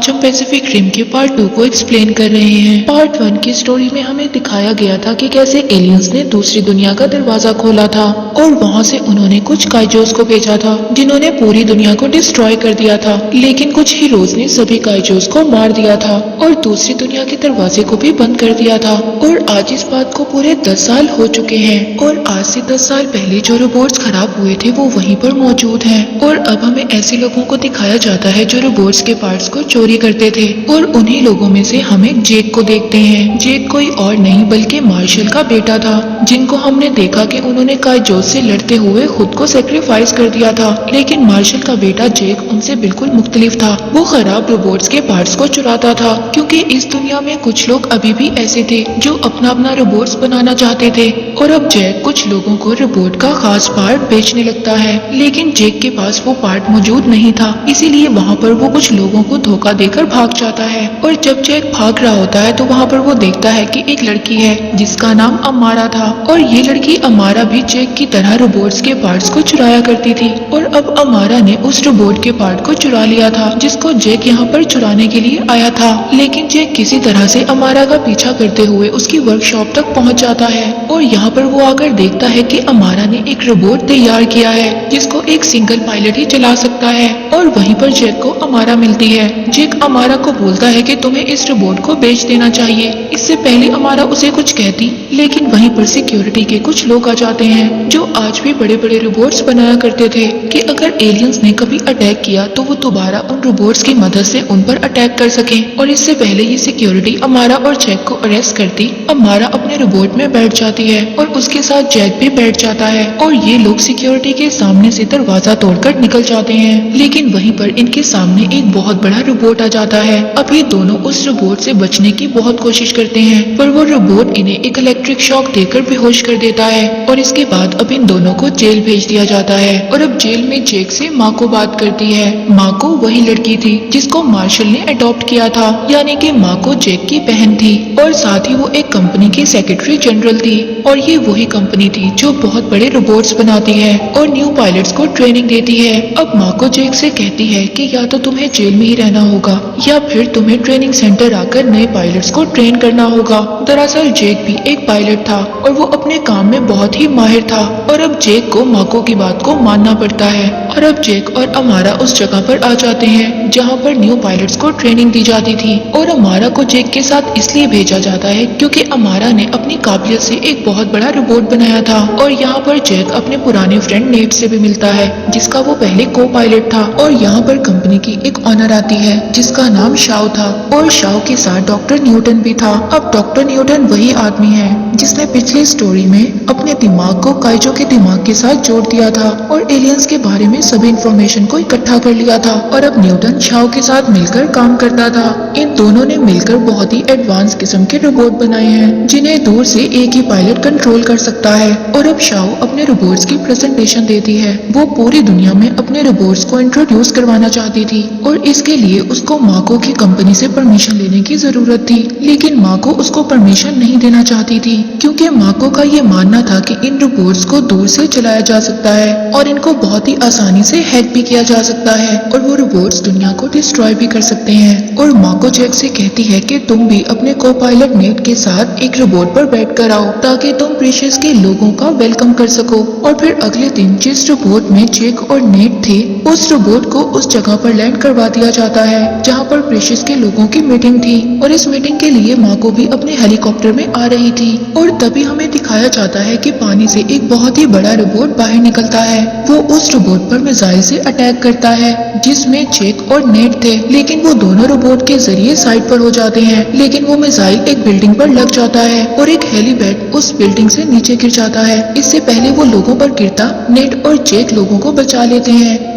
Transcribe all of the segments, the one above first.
आज हम Pacific rim के पार्ट 2 को एक्सप्लेन कर रहे हैं। पार्ट 1 की स्टोरी में हमें दिखाया गया था कि कैसे एलियंस ने दूसरी दुनिया का दरवाजा खोला था और वहाँ से उन्होंने कुछ काइजोस को भेजा था जिन्होंने पूरी दुनिया को डिस्ट्रॉय कर दिया था। लेकिन कुछ हीरोज ने सभी काइजोस को मार दिया था और दूसरी दुनिया के दरवाजे को भी बंद कर दिया था। और आज इस बात को पूरे 10 साल हो चुके हैं और आज से 10 साल पहले जो रोबोट्स खराब हुए थे वो वहीं पर मौजूद हैं। और अब हमें ऐसे लोगों को दिखाया जाता है जो रोबोट्स के पार्ट्स को चोरी करते थे और उन्हीं लोगों में से हमें जेक को देखते हैं। जेक कोई और नहीं बल्कि मार्शल का बेटा था जिनको हमने देखा कि उन्होंने काइजोस से लड़ते हुए खुद को सेक्रीफाइस कर दिया था। लेकिन मार्शल का बेटा जेक उनसे बिल्कुल मुख्तलिफ था। वो खराब रोबोट्स के पार्ट्स को चुराता था क्योंकि इस दुनिया में कुछ लोग अभी भी ऐसे थे जो अपना अपना रोबोट्स बनाना चाहते थे। और अब जेक कुछ लोगों को रोबोट का खास पार्ट बेचने लगता है, लेकिन जेक के पास वो पार्ट मौजूद नहीं था, इसीलिए वहाँ पर वो कुछ लोगों को धोखा देकर भाग जाता है। और जब जेक भाग रहा होता है तो वहाँ पर वो देखता है कि एक लड़की है जिसका नाम अमारा था और ये लड़की अमारा भी जेक की तरह रोबोट्स के पार्ट्स को चुराया करती थी। और अब अमारा ने उस रोबोट के पार्ट को चुरा लिया था जिसको जेक यहाँ पर चुराने के लिए आया था। लेकिन जेक किसी तरह से अमारा का पीछा करते हुए उसकी वर्कशॉप तक पहुँच जाता है और यहाँ पर वो आकर देखता है कि अमारा ने एक रोबोट तैयार किया है जिसको एक सिंगल पायलट ही चला सकता है। और वहीं पर जेक को अमारा मिलती है। जेक अमारा को बोलता है कि तुम्हें इस रोबोट को बेच देना चाहिए। इससे पहले अमारा उसे कुछ कहती, लेकिन वहीं पर सिक्योरिटी के कुछ लोग आ जाते हैं जो आज भी बड़े बड़े रोबोट्स बनाया करते थे कि अगर एलियंस ने कभी अटैक किया तो वो दोबारा उन रोबोट्स की मदद से उन पर अटैक कर सके। और इससे पहले ये सिक्योरिटी अमारा और जेक को अरेस्ट करती, अमारा अपने रोबोट में बैठ जाती है और उसके साथ जेक भी बैठ जाता है और ये लोग सिक्योरिटी के सामने से दरवाजा तोड़कर निकल जाते हैं। लेकिन वहीं पर इनके सामने एक बहुत बड़ा रोबोट आ जाता है। अब ये दोनों उस रोबोट से बचने की बहुत कोशिश करते हैं पर वो रोबोट इन्हें एक इलेक्ट्रिक शॉक देकर बेहोश कर देता है और इसके बाद अब इन दोनों को जेल भेज दिया जाता है। और अब जेल में जेक से माँ को बात करती है। माँ को वही लड़की थी जिसको मार्शल ने अडॉप्ट किया था, यानी कि माँ को जेक की बहन थी और साथ ही वो एक कंपनी की सेक्रेटरी जनरल थी। और ये वही कंपनी थी जो बहुत बड़े रोबोट्स बनाती है और न्यू पायलट्स को ट्रेनिंग देती है। अब माँ को जेक से कहती है कि या तो तुम्हें जेल में ही रहना होगा या फिर तुम्हें ट्रेनिंग सेंटर आकर नए पायलट्स को ट्रेन करना होगा। दरअसल जेक भी एक पायलट था और वो अपने काम में बहुत ही माहिर था और अब जेक को माको की बात को मानना पड़ता है। और अब जेक और अमारा उस जगह पर आ जाते हैं जहाँ पर न्यू पायलट्स को ट्रेनिंग दी जाती थी। और अमारा को जेक के साथ इसलिए भेजा जाता है क्योंकि अमारा ने अपनी काबिलियत से एक बहुत बड़ा रोबोट बनाया था। और यहाँ पर जेक अपने पुराने फ्रेंड नेट से भी मिलता है जिसका वो पहले को पायलट था। और यहाँ पर कंपनी की एक ऑनर आती है जिसका नाम शाओ था और शाओ के साथ डॉक्टर न्यूटन भी था। अब डॉक्टर न्यूटन वही आदमी है जिसने पिछली स्टोरी में अपने दिमाग को काइजो के दिमाग के साथ जोड़ दिया था और एलियंस के बारे में सभी इंफॉर्मेशन को इकट्ठा कर लिया था। और अब न्यूटन शाओ के साथ मिलकर काम करता था। इन दोनों ने मिलकर बहुत ही एडवांस किस्म के रोबोट बनाए हैं जिन्हें दूर से एक ही पायलट कंट्रोल कर सकता है। और अब शाओ अपने रोबोट्स की प्रेजेंटेशन देती है। वो पूरी दुनिया में अपने रोबोट्स को इंट्रोड्यूस करवाना चाहती थी और इसके लिए उसको माको की कंपनी से परमिशन लेने की जरूरत थी। लेकिन माको उसको परमिशन नहीं देना चाहती थी क्योंकि माको का ये मानना था कि इन रोबोट्स को दूर से चलाया जा सकता है और इनको बहुत ही आसानी से हैक भी किया जा सकता है और वो रोबोट्स दुनिया को डिस्ट्रॉय भी कर सकते हैं। और माको जेक से कहती है कि तुम भी अपने को पायलट नेट के साथ एक रोबोट पर बैठ कर आओ ताकि तुम प्रीशियस के लोगों का वेलकम कर सको। और फिर अगले दिन जिस रोबोट में जेक और नेट थे उस रोबोट को उस जगह पर लैंड करवा दिया जाता है जहाँ पर प्रीशियस के लोगों की मीटिंग थी। और इस मीटिंग के लिए माँ को भी अपने हेलीकॉप्टर में आ रही थी और तभी हमें दिखाया जाता है कि पानी से एक बहुत ही बड़ा रोबोट बाहर निकलता है। वो उस रोबोट पर मिसाइल से अटैक करता है जिसमें जेक और नेट थे, लेकिन वो दोनों रोबोट के जरिए साइड पर हो जाते हैं। लेकिन वो मिसाइल एक बिल्डिंग पर लग जाता है और एक हेलीपैड उस बिल्डिंग से नीचे गिर जाता है। इससे पहले वो लोगों पर गिरता नेट और जेक लोगों को बचा लेते हैं।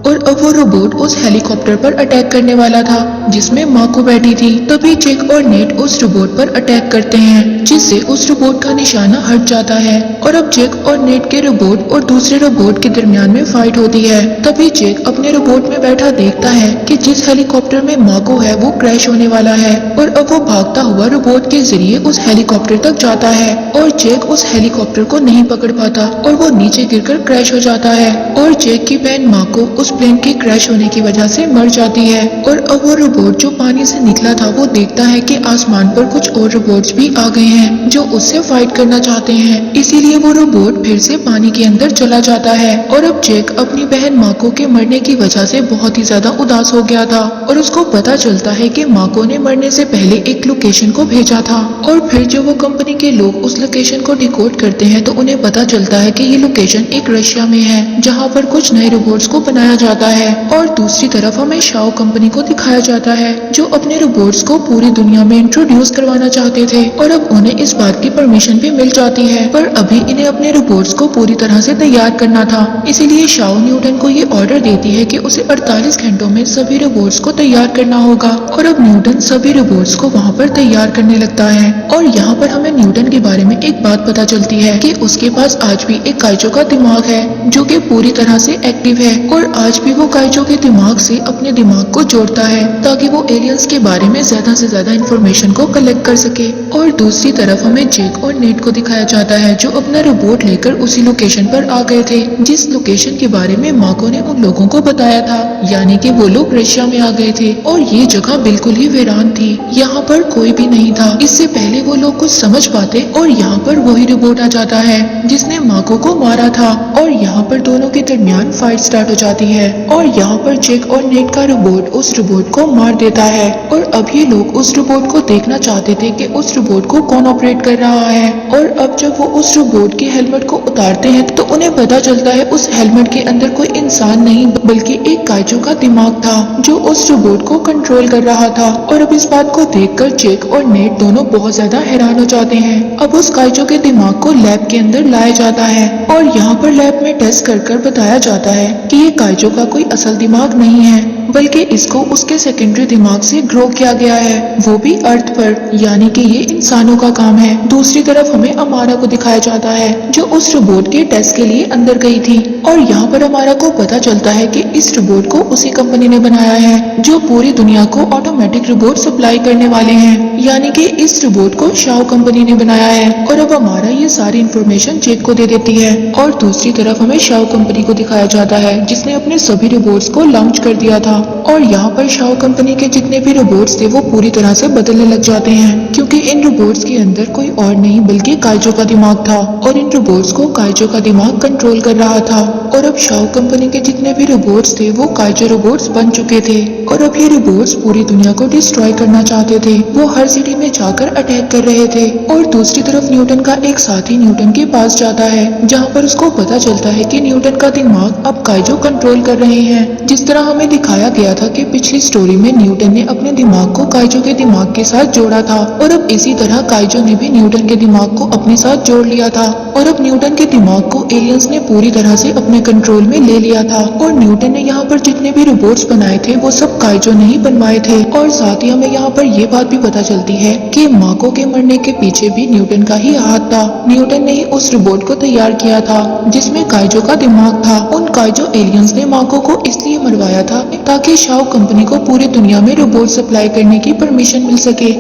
और अब वो रोबोट उस हेलीकॉप्टर पर अटैक करने वाला था जिसमें माँ को बैठी थी। तभी जेक और नेट उस रोबोट पर अटैक करते हैं जिससे उस रोबोट का निशाना हट जाता है। और अब जेक और नेट के रोबोट और दूसरे रोबोट के दरमियान में फाइट होती है। तभी जेक अपने रोबोट में बैठा देखता है कि जिस हेलीकॉप्टर में माँ को है वो क्रैश होने वाला है और अब वो भागता हुआ रोबोट के जरिए उस हेलीकॉप्टर तक जाता है और जेक उस हेलीकॉप्टर को नहीं पकड़ पाता और वो नीचे गिरकर क्रैश हो जाता है। और जेक की बहन माँ को उस उस प्लेन के क्रैश होने की वजह से मर जाती है। और अब वो रोबोट जो पानी से निकला था वो देखता है कि आसमान पर कुछ और रोबोट्स भी आ गए हैं जो उससे फाइट करना चाहते हैं। इसीलिए वो रोबोट फिर से पानी के अंदर चला जाता है। और अब जैक अपनी बहन माको के मरने की वजह से बहुत ही ज्यादा उदास हो गया था और उसको पता चलता है कि माको ने मरने से पहले एक लोकेशन को भेजा था। और फिर जब वो कंपनी के लोग उस लोकेशन को डिकोड करते हैं तो उन्हें पता चलता है कि ये लोकेशन एक रशिया में है जहाँ पर कुछ नए रोबोट्स को बनाया जाता है। और दूसरी तरफ हमें शाओ कंपनी को दिखाया जाता है जो अपने रोबोट्स को पूरी दुनिया में इंट्रोड्यूस करवाना चाहते थे और अब उन्हें इस बात की परमिशन भी मिल जाती है। पर अभी इन्हें अपने रोबोट्स को पूरी तरह से तैयार करना था, इसीलिए शाओ न्यूटन को ये ऑर्डर देती है कि उसे 48 घंटों में सभी रोबोट्स को तैयार करना होगा। और अब न्यूटन सभी रोबोट्स को वहाँ पर तैयार करने लगता है। और यहाँ पर हमें न्यूटन के बारे में एक बात पता चलती है कि उसके पास आज भी एक काइजो का दिमाग है जो कि पूरी तरह से एक्टिव है और आज भी वो काइजो के दिमाग से अपने दिमाग को जोड़ता है ताकि वो एलियंस के बारे में ज्यादा से ज्यादा इंफॉर्मेशन को कलेक्ट कर सके। और दूसरी तरफ हमें जैक और नेट को दिखाया जाता है जो अपना रोबोट लेकर उसी लोकेशन पर आ गए थे जिस लोकेशन के बारे में माको ने उन लोगों को बताया था, यानी कि वो लोग रशिया में आ गए थे और ये जगह बिल्कुल ही वीरान थी, यहाँ पर कोई भी नहीं था। इससे पहले वो लोग कुछ समझ पाते और यहाँ पर वही रोबोट आ जाता है जिसने माको को मारा था और यहाँ पर दोनों के दरमियान फाइट स्टार्ट हो जाती है और यहाँ पर जैक और नेट का रोबोट उस रोबोट को मार देता है। और अब ये लोग उस रोबोट को देखना चाहते थे कि उस रोबोट को कौन ऑपरेट कर रहा है। और अब जब वो उस रोबोट के हेलमेट को उतारते हैं तो उन्हें पता चलता है उस हेलमेट के अंदर कोई इंसान नहीं बल्कि एक काइजो का दिमाग था जो उस रोबोट को कंट्रोल कर रहा था। और अब इस बात को देखकर जैक और नेट दोनों बहुत ज्यादा हैरान हो जाते हैं। अब उस काइजो के दिमाग को लैब के अंदर लाया जाता है और यहाँ पर लैब में टेस्ट कर बताया जाता है कि ये काइजो का कोई असल दिमाग नहीं है बल्कि इसको उसके सेकेंडरी दिमाग से ग्रो किया गया है, वो भी अर्थ पर, यानी कि ये इंसानों का काम है। दूसरी तरफ हमें अमारा को दिखाया जाता है जो उस रोबोट के टेस्ट के लिए अंदर गई थी और यहाँ पर अमारा को पता चलता है कि इस रोबोट को उसी कंपनी ने बनाया है जो पूरी दुनिया को ऑटोमेटिक रोबोट सप्लाई करने वाले हैं, यानी कि इस रोबोट को शाओ कंपनी ने बनाया है। और अब अमारा ये सारी इन्फॉर्मेशन जैक को दे देती है। और दूसरी तरफ हमें शाओ कंपनी को दिखाया जाता है जिसने अपने सभी रोबोट्स को लॉन्च कर दिया था और यहाँ पर शाओ कंपनी के जितने भी रोबोट्स थे वो पूरी तरह से बदलने लग जाते हैं क्योंकि इन रोबोट्स के अंदर कोई और नहीं बल्कि काइजो का दिमाग था और इन रोबोट्स को काइजो का दिमाग कंट्रोल कर रहा था। और अब शाओ कंपनी के जितने भी रोबोट्स थे वो काइजो रोबोट्स बन चुके थे और अब ये रोबोट्स पूरी दुनिया को डिस्ट्रॉय करना चाहते थे। वो हर सिटी में जाकर अटैक कर रहे थे। और दूसरी तरफ न्यूटन का एक साथी न्यूटन के पास जाता है जहाँ पर उसको पता चलता है कि न्यूटन का दिमाग अब काइजो कंट्रोल कर रहे हैं। जिस तरह हमें दिखाया गया था कि पिछली स्टोरी में न्यूटन ने अपने दिमाग को काइजो के दिमाग के साथ जोड़ा था और अब इसी तरह काइजो ने भी न्यूटन के दिमाग को अपने साथ जोड़ लिया था और अब न्यूटन के दिमाग को एलियंस ने पूरी तरह से अपने कंट्रोल में ले लिया था। और न्यूटन ने यहाँ पर जितने भी रोबोट्स बनाए थे वो सब काइजो ने ही बनवाए थे। और साथ ही हमें यहाँ पर ये बात भी पता चलती है कि माको के मरने के पीछे भी न्यूटन का ही हाथ था। न्यूटन ने ही उस रोबोट को तैयार किया था जिसमें काइजो का दिमाग था। उन काइजो एलियंस ने माको को इसलिए मरवाया था ताकि शाओ कंपनी को पूरी दुनिया में रोबोट सप्लाई करने की परमिशन मिल सके।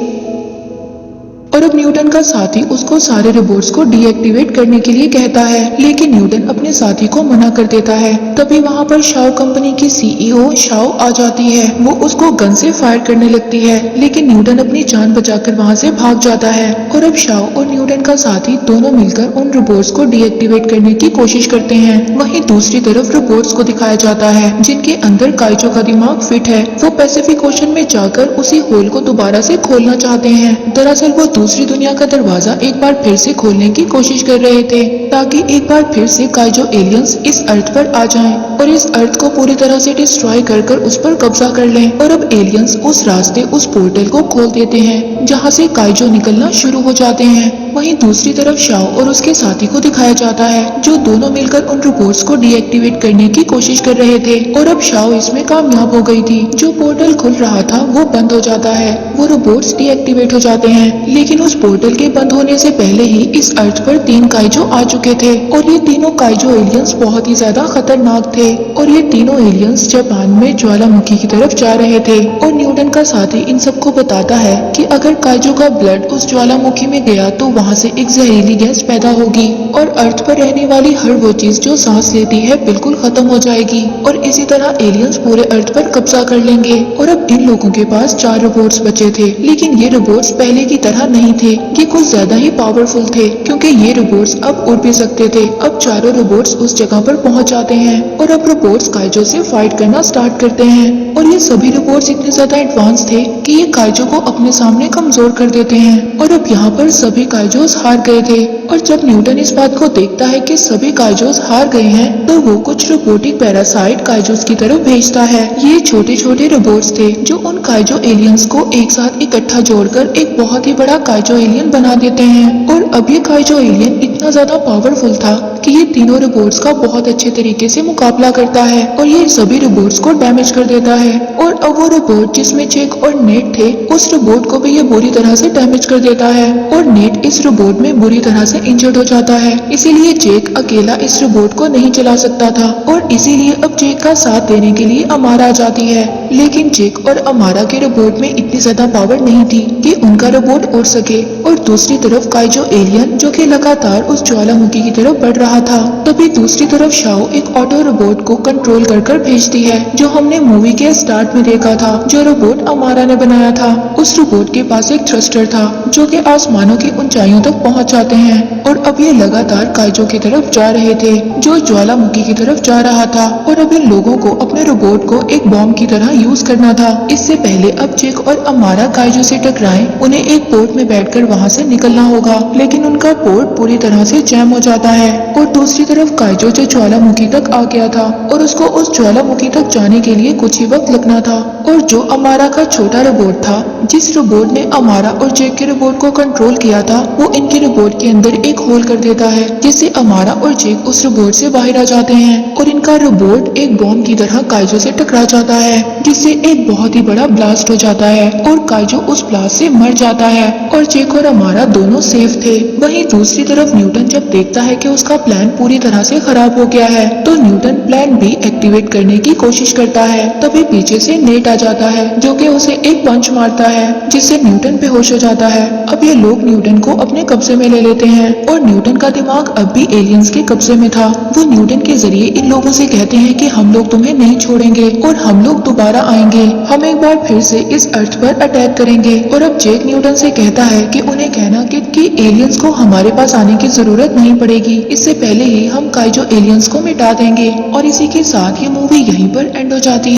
और अब न्यूटन का साथी उसको सारे रोबोट्स को डीएक्टिवेट करने के लिए कहता है लेकिन न्यूटन अपने साथी को मना कर देता है। तभी वहाँ पर शाओ कंपनी की सीईओ शाओ आ जाती है। वो उसको गन से फायर करने लगती है लेकिन न्यूटन अपनी जान बचाकर वहाँ से भाग जाता है। और अब शाओ और न्यूटन का साथी दोनों मिलकर उन रोबोट्स को डीएक्टिवेट करने की कोशिश करते हैं। वहीं दूसरी तरफ रोबोट्स को दिखाया जाता है जिनके अंदर काइजो का दिमाग फिट है। वो पैसिफिक ओशन में जाकर उसी होल को दोबारा से खोलना चाहते हैं। दरअसल वो दूसरी दुनिया का दरवाजा एक बार फिर से खोलने की कोशिश कर रहे थे ताकि एक बार फिर से काइजो एलियंस इस अर्थ पर आ जाएं और इस अर्थ को पूरी तरह से डिस्ट्रॉय कर उस पर कब्जा कर लें। और अब एलियंस उस रास्ते उस पोर्टल को खोल देते हैं जहां से काइजो निकलना शुरू हो जाते हैं। वहीं दूसरी तरफ शाओ और उसके साथी को दिखाया जाता है जो दोनों मिलकर उन रोबोट्स को डीएक्टिवेट करने की कोशिश कर रहे थे। और अब शाओ इसमें कामयाब हो गई थी। जो पोर्टल खुल रहा था वो बंद हो जाता है। वो रोबोट्स डीएक्टिवेट हो जाते हैं लेकिन उस पोर्टल के बंद होने से पहले ही इस अर्थ पर 3 काइजो आ चुके थे और ये तीनों काइजो एलियंस बहुत ही ज्यादा खतरनाक थे। और ये तीनों एलियंस जापान में ज्वालामुखी की तरफ जा रहे थे। और न्यूटन का साथी इन सबको बताता है कि अगर काइजो का ब्लड उस ज्वालामुखी में गया तो वहाँ से एक जहरीली गैस पैदा होगी और अर्थ पर रहने वाली हर वो चीज जो सांस लेती है बिल्कुल खत्म हो जाएगी और इसी तरह एलियंस पूरे अर्थ पर कब्जा कर लेंगे। और अब इन लोगों के पास 4 रोबोट्स बचे थे, लेकिन ये रोबोट्स पहले की तरह नहीं थे। ये कुछ ज्यादा ही पावरफुल थे क्योंकि ये रोबोट्स अब उड़ भी सकते थे। अब चारों रोबोट्स उस जगह पर पहुंच जाते हैं और अब रोबोट्स काइजो से फाइट करना स्टार्ट करते हैं। और ये सभी रोबोट्स इतने ज्यादा एडवांस थे कि ये काइजो को अपने सामने कमजोर कर देते हैं और अब यहाँ पर सभी काइजोस हार गए थे। और जब न्यूटन इस बात को देखता है कि सभी काइजोस हार गए हैं तो वो कुछ रोबोटिक पैरासाइट काइजोस की तरफ भेजता है। ये छोटे छोटे रोबोट्स थे जो उन काइजो एलियंस को एक साथ इकट्ठा जोड़कर एक बहुत ही बड़ा काइजो एलियन बना देते हैं। और अब ये काइजो एलियन इतना ज्यादा पावरफुल था कि ये तीनों रोबोट्स का बहुत अच्छे तरीके से मुकाबला करता है और ये सभी रोबोट्स को डैमेज कर देता है। और अब वो रोबोट जिसमें जैक और नेट थे उस रोबोट को भी ये बुरी तरह से डैमेज कर देता है और नेट इस रोबोट में बुरी तरह से इंजर्ड हो जाता है। इसीलिए जैक अकेला इस रोबोट को नहीं चला सकता था और इसीलिए अब जैक का साथ देने के लिए अमारा आ जाती है। लेकिन जैक और अमारा के रोबोट में इतनी ज्यादा पावर नहीं थी कि उनका रोबोट उड़ सके। और दूसरी तरफ काइजो एलियन जो कि लगातार उस ज्वालामुखी की तरफ बढ़ रहा था। तभी दूसरी तरफ शाओ एक ऑटो रोबोट को कंट्रोल कर भेजती है जो हमने मूवी के स्टार्ट में देखा था, जो रोबोट अमारा ने बनाया था। उस रोबोट के पास एक थ्रस्टर था जो कि आसमानों की ऊंचाइयों तक पहुंच जाते हैं और अब ये लगातार काइजो की तरफ जा रहे थे जो ज्वालामुखी की तरफ जा रहा था। और अब इन लोगों को अपने रोबोट को एक बॉम्ब की तरह यूज करना था। इससे पहले अब जैक और अमारा काइजो से टकराएं, उन्हें एक पोर्ट में बैठकर वहां से निकलना होगा, लेकिन उनका पोर्ट पूरी तरह से जैम हो जाता है। और दूसरी तरफ काइजो जो ज्वालामुखी तक आ गया था और उसको उस ज्वालामुखी तक जाने के लिए कुछ ही वक्त लगना था। और जो अमारा का छोटा रोबोट था, जिस रोबोट ने अमारा और जैक के रोबोट को कंट्रोल किया था, वो इनके रोबोट के अंदर एक होल कर देता है जिससे अमारा और जैक उस रोबोट से बाहर आ जाते हैं और इनका रोबोट एक बॉम्ब की तरह काइजो से टकरा जाता है जिससे एक बहुत ही बड़ा ब्लास्ट हो जाता है और काइजो उस ब्लास्ट से मर जाता है और जैक और अमारा दोनों सेफ थे। वहीं दूसरी तरफ न्यूटन जब देखता है कि उसका प्लान पूरी तरह से खराब हो गया है तो न्यूटन प्लान बी एक्टिवेट करने की कोशिश करता है। तभी पीछे से नेट आ जाता है जो कि उसे एक पंच मारता है जिससे न्यूटन बेहोश हो जाता है। अब ये लोग न्यूटन को अपने कब्जे में ले लेते हैं और न्यूटन का दिमाग अब भी एलियंस के कब्जे में था। वो न्यूटन के जरिए इन लोगों से कहते हैं कि हम लोग तुम्हें नहीं छोड़ेंगे और हम लोग दोबारा आएंगे, हम एक बार फिर से इस अर्थ पर अटैक करेंगे। और अब जैक न्यूटन से कहता है कि उन्हें कहना कि एलियंस को हमारे पास आने की जरूरत नहीं पड़ेगी, इससे पहले ही हम काइजो एलियंस को मिटा देंगे। और इसी के साथ ये मूवी यहीं पर एंड हो जाती है।